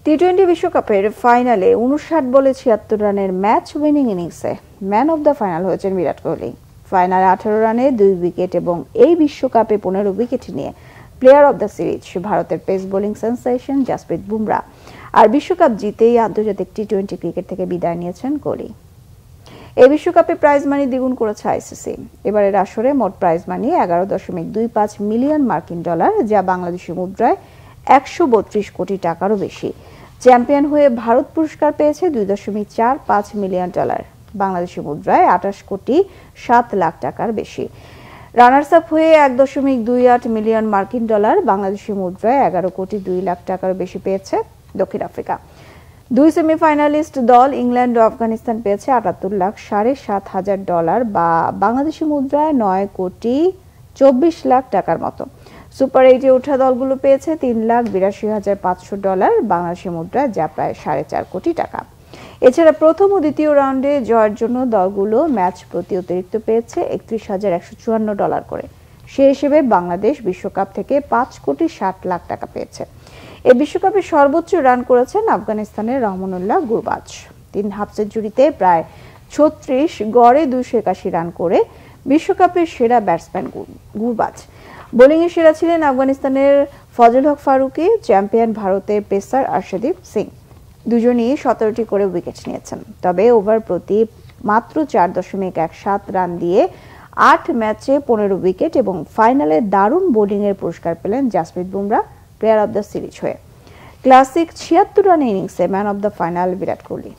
টি-20 বিশ্বকাপের ফাইনালে 59 বলে 76 রানের ম্যাচ উইনিং ইনিংসে ম্যান অব দ্য ফাইনাল হয়েছেন বিরাট কোহলি। ফাইনালে 18 রানে 2 উইকেট এবং এই বিশ্বকাপে 15 উইকেট নিয়ে প্লেয়ার অব দ্য সিরিজ ভারতের pace bowling sensation Jasprit Bumrah. আর বিশ্বকাপ জিতেই আন্তর্জাতিক টি-20 ক্রিকেট থেকে বিদায় নিয়েছেন কোহলি। এই বিশ্বকাপে প্রাইজ মানি দ্বিগুণ করেছে আইসিসি। এবারের আসরে মোট প্রাইজ মানি 11.25 মিলিয়ন মার্কিন ডলার, যা বাংলাদেশি মুদ্রায় 132 কোটি টাকারও বেশি। চ্যাম্পিয়ন হয়ে ভারত পুরস্কার পেয়েছে 2.45 মিলিয়ন ডলার, বাংলাদেশি মুদ্রায় 28 কোটি 7 লাখ টাকার বেশি। রানার্স আপ হয়ে 1.28 মিলিয়ন মার্কিন ডলার, বাংলাদেশি মুদ্রায় 11 কোটি 2 লাখ টাকার বেশি পেয়েছে দক্ষিণ আফ্রিকা। দুই সেমিফাইনালিস্ট দল ইংল্যান্ড ও আফগানিস্তান পেয়েছে 78 লাখ 7,500 ডলার বা বাংলাদেশি মুদ্রায় 9 কোটি 24 লাখ টাকার মতো। সুপার 8-এ ওঠা দলগুলো পেয়েছে 3,82,500 ডলার বাংলাদেশি মুদ্রায়, যা প্রায় 4.5 কোটি টাকা। এছাড়া প্রথম ও দ্বিতীয় রাউন্ডে জয়ের জন্য দলগুলো ম্যাচ প্রতি অতিরিক্ত পেয়েছে 31,154 ডলার করে। সে হিসেবে বাংলাদেশ বিশ্বকাপ থেকে 5 কোটি 60 লাখ টাকা পেয়েছে। এই বিশ্বকাপে সর্বোচ্চ রান করেছেন আফগানিস্তানের রহমানুল্লাহ গুরবাজ। 3 হাফ সেঞ্চুরিতে প্রায় 36, গড়ে 281 রান করে বিশ্বকাপের সেরা ব্যাটসম্যান গুরবাজ। বোলিংয়ে সেরা ছিলেন আফগানিস্তানের ফজল হক ফারুকী, চ্যাম্পিয়ন ভারতের পেসার আর্শদীপ সিং। দুজনই 17টি করে উইকেট নিয়েছেন। তবে ওভার প্রতি মাত্র 4.17 রান দিয়ে 8 ম্যাচে 15 উইকেট এবং ফাইনালে দারুণ বোলিংয়ের পুরস্কার পেলেন Jasprit Bumrah player of the series হয়ে। ক্লাসিক 76 রান ইনিংসে man of the final Virat Kohli.